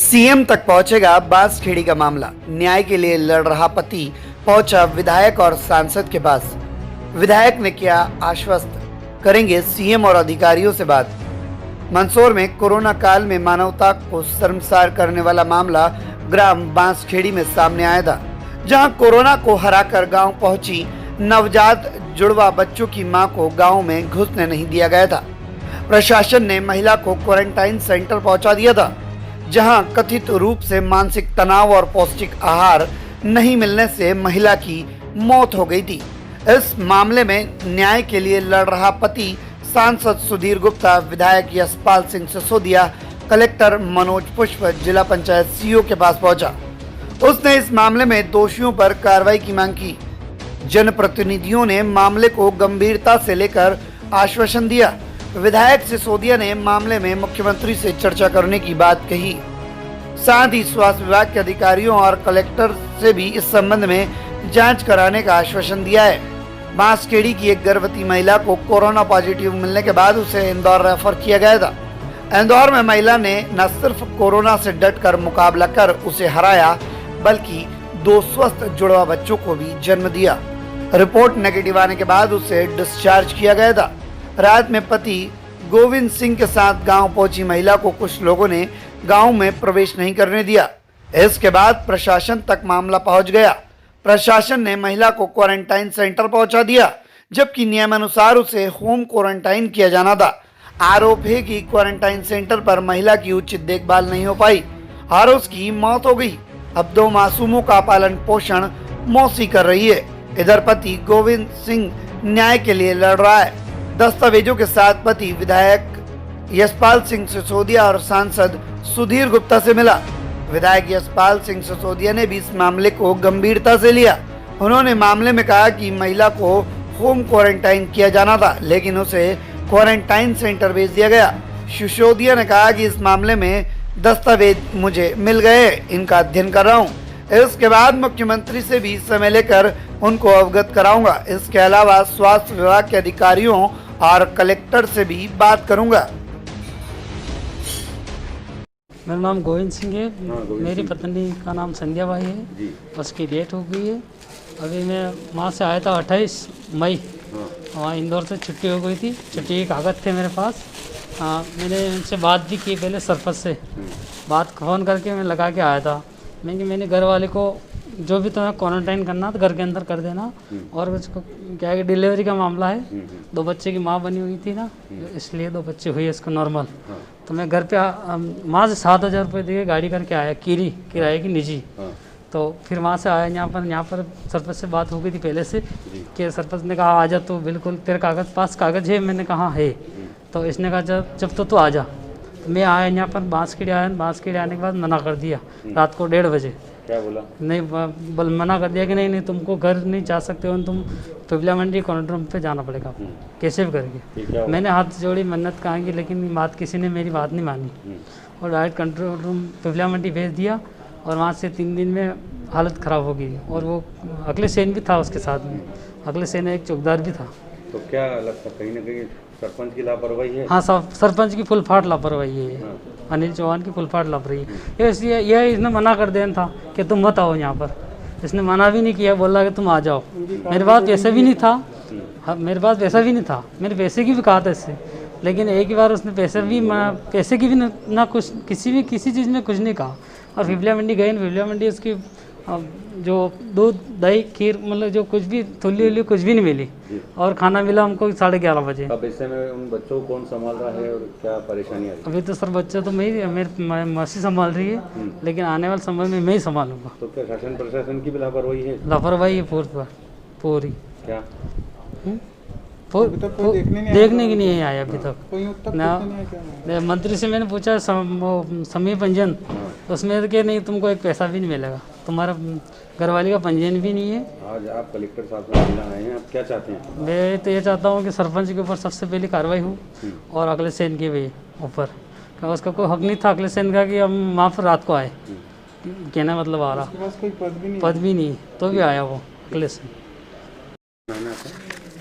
CM तक पहुंचेगा बांसखेड़ी का मामला। न्याय के लिए लड़ रहा पति पहुंचा विधायक और सांसद के पास। विधायक ने किया आश्वस्त, करेंगे सीएम और अधिकारियों से बात। मंदसौर में कोरोना काल में मानवता को शर्मसार करने वाला मामला ग्राम बांसखेड़ी में सामने आया था, जहां कोरोना को हराकर गांव पहुंची नवजात जुड़वा बच्चों की मां को गांव में घुसने नहीं दिया गया था। प्रशासन ने महिला को क्वारंटाइन सेंटर पहुंचा दिया था, जहां कथित रूप से मानसिक तनाव और पौष्टिक आहार नहीं मिलने से महिला की मौत हो गई थी। इस मामले में न्याय के लिए लड़ रहा पति सांसद सुधीर गुप्ता, विधायक यशपाल सिंह सिसोदिया, कलेक्टर मनोज पुष्प, जिला पंचायत सीईओ के पास पहुंचा। उसने इस मामले में दोषियों पर कार्रवाई की मांग की। जनप्रतिनिधियों ने मामले को गंभीरता से लेकर आश्वासन दिया। विधायक सिसोदिया ने मामले में मुख्यमंत्री से चर्चा करने की बात कही। साथ ही स्वास्थ्य विभाग के अधिकारियों और कलेक्टर से भी इस संबंध में जांच कराने का आश्वासन दिया है। बांसखेड़ी की एक गर्भवती महिला को कोरोना पॉजिटिव मिलने के बाद उसे इंदौर रेफर किया गया था। इंदौर में महिला ने न सिर्फ कोरोना से डटकर मुकाबला कर उसे हराया, बल्कि 2 स्वस्थ जुड़वा बच्चों को भी जन्म दिया। रिपोर्ट नेगेटिव आने के बाद उसे डिस्चार्ज किया गया था। रात में पति गोविंद सिंह के साथ गांव पहुंची महिला को कुछ लोगों ने गांव में प्रवेश नहीं करने दिया। इसके बाद प्रशासन तक मामला पहुंच गया। प्रशासन ने महिला को क्वारंटाइन सेंटर पहुंचा दिया, जबकि नियमानुसार उसे होम क्वारंटाइन किया जाना था। आरोप है कि क्वारंटाइन सेंटर पर महिला की उचित देखभाल नहीं हो पाई और उसकी मौत हो गई। अब 2 मासूमों का पालन पोषण मौसी कर रही है। इधर पति गोविंद सिंह न्याय के लिए लड़ रहा है। दस्तावेजों के साथ पति विधायक यशपाल सिंह सिसोदिया और सांसद सुधीर गुप्ता से मिला। विधायक यशपाल सिंह सिसोदिया ने भी इस मामले को गंभीरता से लिया। उन्होंने मामले में कहा कि महिला को होम क्वारंटाइन किया जाना था, लेकिन उसे क्वारंटाइन सेंटर भेज दिया गया। सिसोदिया ने कहा कि इस मामले में दस्तावेज मुझे मिल गए, इनका अध्ययन कर रहा हूँ। इसके बाद मुख्यमंत्री से भी समय लेकर उनको अवगत कराऊंगा। इसके अलावा स्वास्थ्य विभाग के अधिकारियों और कलेक्टर से भी बात करूंगा। मेरा नाम गोविंद सिंह है। मेरी पत्नी का नाम संध्या भाई है। उसकी डेट हो गई है। अभी मैं वहाँ से आया था 28 मई। वहाँ इंदौर से छुट्टी हो गई थी। छुट्टी के कागज़ थे मेरे पास। मैंने उनसे बात भी की पहले सरपंच से। बात फ़ोन करके मैं लगा के आया था। मैंने घर वाले को जो भी तुम्हें क्वारंटाइन करना तो घर के अंदर कर देना। और उसको क्या है कि डिलीवरी का मामला है। 2 बच्चे की माँ बनी हुई थी ना, इसलिए 2 बच्चे हुए इसको नॉर्मल। तो मैं घर पे वहाँ से 7,000 रुपये दे गाड़ी करके आया, किराए की निजी। तो फिर वहाँ से आया यहाँ पर सरपंच से बात हो गई थी पहले से कि सरपंच ने कहा आ जा, तो बिल्कुल तेरे कागज़ है। मैंने कहा है। तो इसने कहा जब तो आ जा। तो मैं आया यहाँ पर बांसखेड़ी आया। बांसखेड़ी आने के बाद मना कर दिया रात को 1:30 बजे। क्या बोला? नहीं मना कर दिया कि नहीं तुमको घर नहीं जा सकते हो, तुम पिपला मंडी कंट्रोल रूम पे जाना पड़ेगा कैसे भी करके। मैंने हाथ जोड़ी, मन्नत कहांगी, लेकिन बात किसी ने मेरी बात नहीं मानी और डायरेक्ट कंट्रोल रूम पिपला मंडी भेज दिया। और वहाँ से 3 दिन में हालत ख़राब हो गई। और वो अगले सेन भी था उसके साथ में। अगले सेन एक चौकीदार भी था। तो क्या लगता कहीं ना कहीं सरपंच की लापरवाही है? हाँ, सरपंच की फुल फाट लापरवाही है। अनिल चौहान की फुल फाट लापरवाही है। इसलिए यह इसने मना कर देना था कि तुम मत आओ यहाँ पर। इसने मना भी नहीं किया, बोला कि तुम आ जाओ। मेरे पास पैसे भी नहीं था। हाँ, मेरे पास पैसा भी नहीं था। मैंने पैसे की भी कहा था इससे, लेकिन एक ही बार उसने पैसे की भी ना कुछ किसी चीज़ में कुछ नहीं कहा। और पिपला मंडी गए। पिपला मंडी उसकी जो दूध दही खीर मतलब जो कुछ भी थुल्ली उल्ली कुछ भी नहीं मिली। और खाना मिला हमको 11:30 बजे। अब ऐसे में उन बच्चों को कौन संभाल रहा है और क्या परेशानी आ रही है? अभी तो सर बच्चे तो मेरी मौसी संभाल रही है, लेकिन आने वाले समय में मैं ही संभालूंगा। तो क्या शासन प्रशासन की भी लापरवाही है? लापरवाही है पूरी। क्या देखने की नहीं आया अभी तक ना। मंत्री से मैंने पूछा समय पंजीयन, उसमें कि नहीं तुमको एक पैसा भी नहीं मिलेगा, तुम्हारा घरवाली का पंजीयन भी नहीं है। आज आप कलेक्टर साहब से मिलने आए हैं, आप क्या चाहते हैं? मैं तो ये चाहता हूँ कि सरपंच के ऊपर सबसे पहले कार्रवाई हो और अगले सेन के भी ऊपर। उसका कोई हक नहीं था अगले सेन का कि हम वहाँ पर रात को आए। कहना मतलब आ रहा पद भी नहीं तो भी आया वो अगले सेन।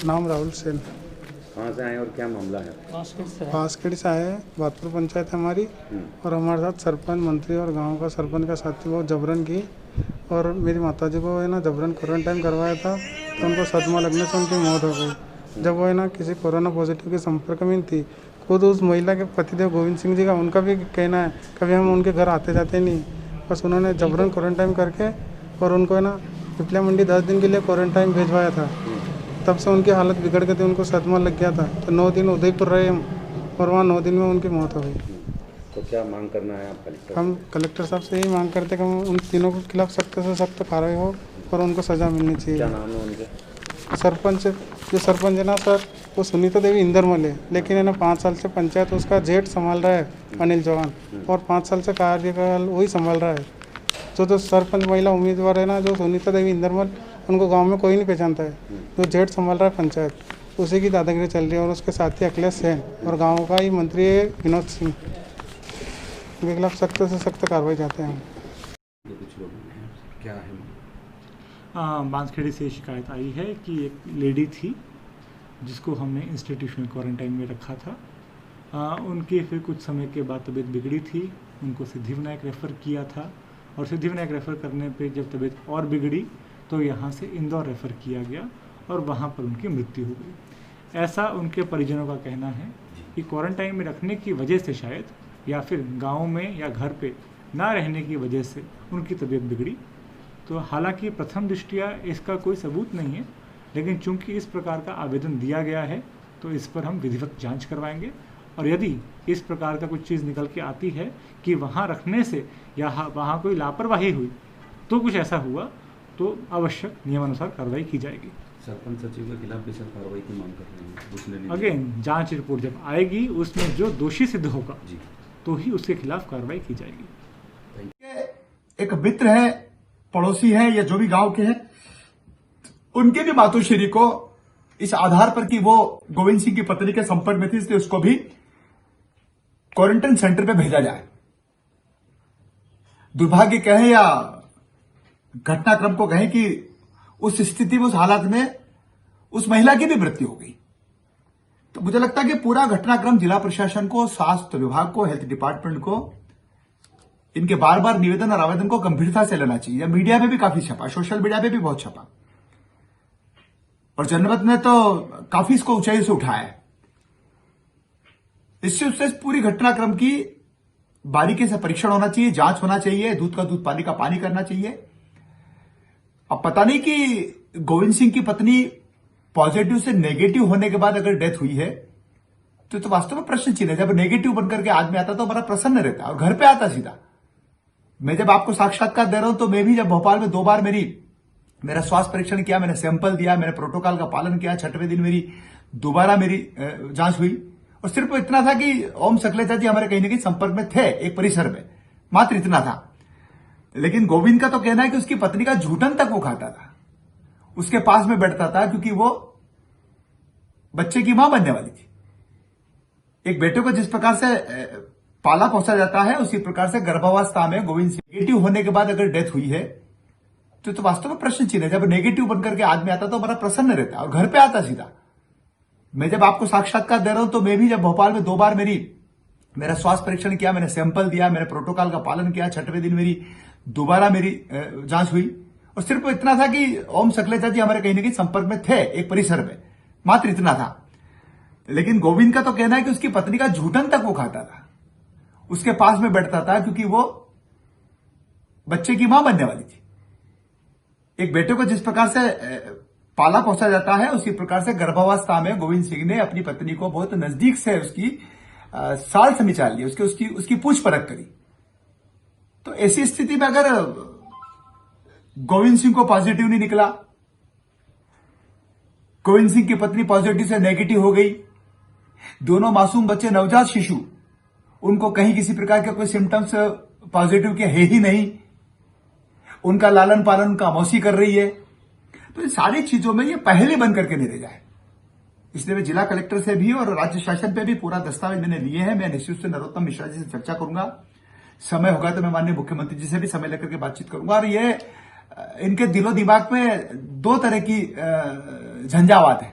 नाम राहुल सेन। कहाँ से आए और क्या मामला है? बास्केट से है। बांसखेड़ी से आए हैं, बादपुर पंचायत है हमारी। और हमारे साथ सरपंच, मंत्री और गांव का सरपंच का साथी बहुत जबरन की। और मेरी माताजी को है ना जबरन क्वारंटाइन करवाया था, तो उनको सदमा लगने से उनकी मौत हो गई। जब वो है ना किसी कोरोना पॉजिटिव के संपर्क में थी, खुद उस महिला के पतिदेव गोविंद सिंह जी का उनका भी कहना है कभी हम उनके घर आते जाते नहीं, बस उन्होंने जबरन क्वारंटाइन करके और उनको है ना पिपलिया मंडी 10 दिन के लिए क्वारंटाइन भिजवाया था। तब से उनकी हालत बिगड़ गई थी, उनको सदमा लग गया था। तो 9 दिन उदयपुर रहे हम और वहाँ 9 दिन में उनकी मौत हो गई। तो क्या मांग करना है आप कलेक्टर? हम कलेक्टर साहब से यही मांग करते हैं कि उन तीनों के खिलाफ सख्त से सख्त कार्रवाई हो और उनको सज़ा मिलनी क्या चाहिए। नाम है उनके? सरपंच जो सरपंच है ना सर, वो सुनीता देवी इंदरमल है, लेकिन है ना 5 साल से पंचायत उसका जेठ संभाल रहा है अनिल चौहान, और 5 साल से कार्यकाल वही संभाल रहा है। जो सरपंच महिला उम्मीदवार है ना, जो सुनीता देवी इंदरमल, उनको गांव में कोई नहीं पहचानता है। जो जेठ संभाल रहा है पंचायत, उसी की दादागिरी चल रही है। और उसके साथी अखिलेश सेन और गाँव का ही मंत्री है विनोद सिंह, उनके खिलाफ सख्त से सख्त कार्रवाई चाहते हैं हम। कुछ लोग क्या है? बांसखेड़ी से शिकायत आई है कि एक लेडी थी जिसको हमने इंस्टीट्यूशनल क्वारंटाइन में रखा था। उनकी फिर कुछ समय के बाद तबीयत बिगड़ी थी, उनको सिद्धिविनायक रेफ़र किया था, और सिद्धिविनायक रेफ़र करने पे जब तबीयत और बिगड़ी तो यहाँ से इंदौर रेफ़र किया गया और वहाँ पर उनकी मृत्यु हो गई। ऐसा उनके परिजनों का कहना है कि क्वारंटाइन में रखने की वजह से शायद, या फिर गाँव में या घर पे ना रहने की वजह से उनकी तबीयत बिगड़ी। तो हालांकि प्रथम दृष्टया इसका कोई सबूत नहीं है, लेकिन चूंकि इस प्रकार का आवेदन दिया गया है तो इस पर हम विधिवत जांच करवाएंगे, और यदि इस प्रकार का कुछ चीज़ निकल के आती है कि वहाँ रखने से या वहाँ कोई लापरवाही हुई, तो कुछ ऐसा हुआ तो आवश्यक नियमानुसार कार्रवाई की जाएगी। सरपंच सचिव के खिलाफ भी सर कार्रवाई की मांग कर रहे हैं। अगेन जांच रिपोर्ट जब आएगी उसमें जो दोषी सिद्ध होगा जी, तो ही उसके खिलाफ कार्रवाई की जाएगी। एक मित्र है, पड़ोसी है, या जो भी गांव के हैं, उनके भी मातोश्री को इस आधार पर कि वो गोविंद सिंह की पत्नी के संपर्क में थी, इसलिए उसको भी क्वारंटाइन सेंटर पे भेजा जाए। दुर्भाग्य कहें या घटनाक्रम को कहें कि उस स्थिति में, उस हालत में उस महिला की भी मृत्यु हो गई। तो मुझे लगता है कि पूरा घटनाक्रम जिला प्रशासन को, स्वास्थ्य विभाग को, हेल्थ डिपार्टमेंट को इनके बार बार निवेदन और आवेदन को गंभीरता से लेना चाहिए। मीडिया में भी काफी छपा, सोशल मीडिया पे भी बहुत छपा, और जनमत ने तो काफी इसको ऊंचाई से उठाया है। इससे पूरी घटनाक्रम की बारीकी से परीक्षण होना चाहिए, जांच होना चाहिए, दूध का दूध, पानी का पानी करना चाहिए। अब पता नहीं कि गोविंद सिंह की पत्नी पॉजिटिव से नेगेटिव होने के बाद अगर डेथ हुई है तो वास्तव में प्रश्न चिन्ह है। जब नेगेटिव बनकर के आदमी आता तो बड़ा प्रसन्न रहता और घर पे आता सीधा। मैं जब आपको साक्षात्कार दे रहा हूं तो मैं भी जब भोपाल में 2 बार मेरा स्वास्थ्य परीक्षण किया, मैंने सैंपल दिया, मैंने प्रोटोकॉल का पालन किया, 6वें दिन मेरी दोबारा जांच हुई, और सिर्फ इतना था कि ओम सकलेचा जी हमारे कहीं ना कहीं संपर्क में थे एक परिसर में, मात्र इतना था। लेकिन गोविंद का तो कहना है कि उसकी पत्नी का झूठन तक वो खाता था, उसके पास में बैठता था, क्योंकि वो बच्चे की मां बनने वाली थी। एक बेटे को जिस प्रकार से पाला पोसा जाता है, उसी प्रकार से गर्भावस्था में गोविंद सिंह नेगेटिव होने के बाद अगर डेथ हुई है तो वास्तव में प्रश्न चिन्ह है। जब नेगेटिव बनकर के आदमी आता तो बड़ा प्रसन्न रहता और घर पे आता सीधा। मैं जब आपको साक्षात्कार दे रहा हूं तो मैं भी जब भोपाल में 2 बार मेरा स्वास्थ्य परीक्षण किया, मैंने सैंपल दिया, मैंने प्रोटोकॉल का पालन किया, 6वें दिन मेरी दोबारा जांच हुई, और सिर्फ इतना था कि ओम सकलेचा जी हमारे कहीं ना कहीं संपर्क में थे एक परिसर में, मात्र इतना था। लेकिन गोविंद का तो कहना है कि उसकी पत्नी का झूठन तक वो खाता था, उसके पास में बैठता था, क्योंकि वो बच्चे की मां बनने वाली थी। एक बेटे को जिस प्रकार से पाला पोसा जाता है, उसी प्रकार से गर्भावस्था में गोविंद सिंह ने अपनी पत्नी को बहुत नजदीक से उसकी साल से निचाल लिया, उसकी पूछ परख करी। तो ऐसी स्थिति में अगर गोविंद सिंह को पॉजिटिव नहीं निकला, गोविंद सिंह की पत्नी पॉजिटिव से नेगेटिव हो गई, दोनों मासूम बच्चे, नवजात शिशु, उनको कहीं किसी प्रकार के कोई सिम्टम्स पॉजिटिव के है ही नहीं, उनका लालन पालन का मौसी कर रही है, तो इन सारी चीजों में ये पहले बन करके नहीं रह जाए। इसलिए मैं जिला कलेक्टर से भी और राज्य शासन पे भी पूरा दस्तावेज मैंने लिए हैं। मैं निश्चित से नरोत्तम मिश्रा जी से चर्चा करूंगा, समय होगा तो मैं माननीय मुख्यमंत्री जी से भी समय लेकर के बातचीत करूंगा। और ये इनके दिलो दिमाग में 2 तरह की झंझावात है।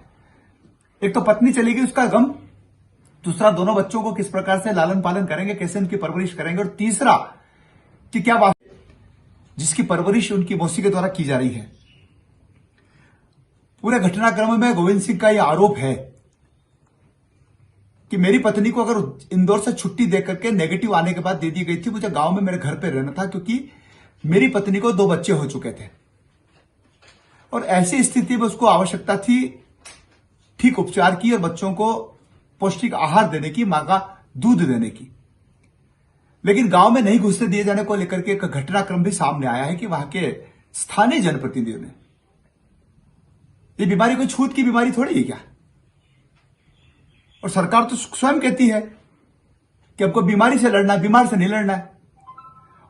एक तो पत्नी चली गई उसका गम, दूसरा दोनों बच्चों को किस प्रकार से लालन पालन करेंगे, कैसे उनकी परवरिश करेंगे, और तीसरा कि क्या बात जिसकी परवरिश उनकी मौसी के द्वारा की जा रही है। पूरे घटनाक्रम में गोविंद सिंह का यह आरोप है कि मेरी पत्नी को अगर इंदौर से छुट्टी देकर के नेगेटिव आने के बाद दे दी गई थी, मुझे गांव में मेरे घर पे रहना था, क्योंकि मेरी पत्नी को 2 बच्चे हो चुके थे और ऐसी स्थिति में उसको आवश्यकता थी ठीक उपचार की और बच्चों को पौष्टिक आहार देने की, मां का दूध देने की। लेकिन गांव में नहीं घुसने दिए जाने को लेकर के एक घटनाक्रम भी सामने आया है कि वहां के स्थानीय जनप्रतिनिधियों ने, ये बीमारी कोई छूत की बीमारी थोड़ी है क्या, और सरकार तो स्वयं कहती है कि हमको बीमारी से लड़ना है, बीमार से नहीं लड़ना है।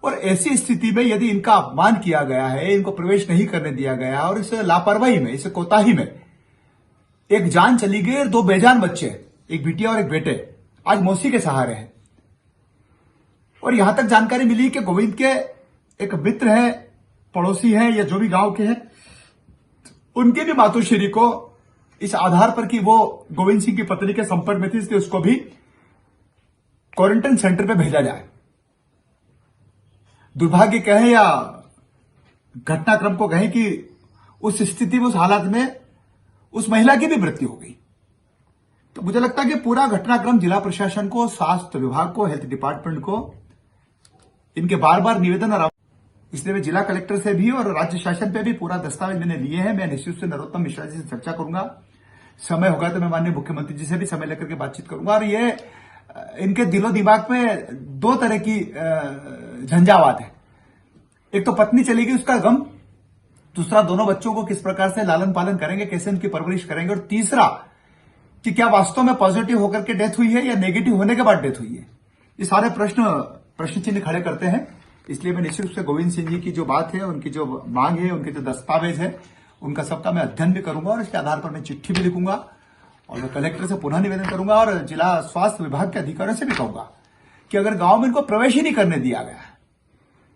और ऐसी स्थिति में यदि इनका अपमान किया गया है, इनको प्रवेश नहीं करने दिया गया और इस लापरवाही में, इस कोताही में एक जान चली गई और 2 बेजान बच्चे, एक बिटिया और एक बेटे आज मौसी के सहारे हैं। और यहां तक जानकारी मिली कि गोविंद के एक मित्र है, पड़ोसी है या जो भी गांव के हैं, उनके भी मातोश्री को इस आधार पर कि वो गोविंद सिंह की पत्नी के संपर्क में थी, इसलिए उसको भी क्वारंटाइन सेंटर पे भेजा जाए। दुर्भाग्य कहें या घटनाक्रम को कहें कि उस स्थिति में, उस हालात में उस महिला की भी मृत्यु हो गई। तो मुझे लगता है कि पूरा घटनाक्रम जिला प्रशासन को, स्वास्थ्य विभाग को, हेल्थ डिपार्टमेंट को, इनके बार बार निवेदन और इसलिए मैं जिला कलेक्टर से भी और राज्य शासन पे भी पूरा दस्तावेज मैंने लिए हैं। मैं निश्चित से नरोत्तम मिश्रा जी से चर्चा करूंगा, समय होगा तो मैं माननीय मुख्यमंत्री जी से भी समय लेकर के बातचीत करूंगा। और ये इनके दिलो दिमाग में 2 तरह की झंझावात है। एक तो पत्नी चली गई उसका गम, दूसरा दोनों बच्चों को किस प्रकार से लालन पालन करेंगे, कैसे उनकी परवरिश करेंगे, और तीसरा कि क्या वास्तव में पॉजिटिव होकर के डेथ हुई है या नेगेटिव होने के बाद डेथ हुई है। ये सारे प्रश्न चिन्ह खड़े करते हैं। इसलिए मैं निश्चित रूप से गोविंद सिंह जी की जो बात है, उनकी जो मांग है, उनके जो दस्तावेज है, उनका सबका मैं अध्ययन भी करूंगा और इसके आधार पर मैं चिट्ठी भी लिखूंगा और मैं कलेक्टर से पुनः निवेदन करूंगा और जिला स्वास्थ्य विभाग के अधिकारियों से भी कहूंगा कि अगर गांव में इनको प्रवेश ही नहीं करने दिया गया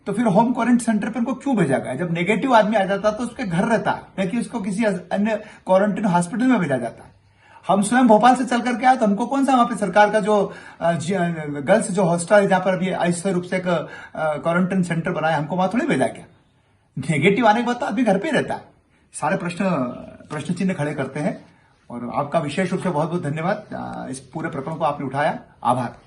तो फिर होम क्वारंटाइन सेंटर पर इनको क्यों भेजा गया। जब नेगेटिव आदमी आ जाता तो उसके घर रहता है, न कि उसको किसी अन्य क्वारंटाइन हॉस्पिटल में भेजा जाता है। हम स्वयं भोपाल से चल करके आए तो हमको कौन सा वहां पे सरकार का जो गर्ल्स जो हॉस्टल है जहां पर अभी ऐसे रूप से एक क्वारंटाइन सेंटर बनाया, हमको वहां थोड़ी भेजा गया। नेगेटिव आने के बाद तो आदमी घर पे ही रहता है। सारे प्रश्न चिन्ह खड़े करते हैं और आपका विशेष रूप से बहुत बहुत धन्यवाद। इस पूरे प्रकरण को आपने उठाया, आभार।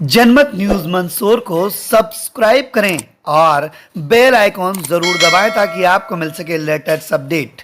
जनमत न्यूज मंदसौर को सब्सक्राइब करें और बेल आइकॉन जरूर दबाएं ताकि आपको मिल सके लेटेस्ट अपडेट।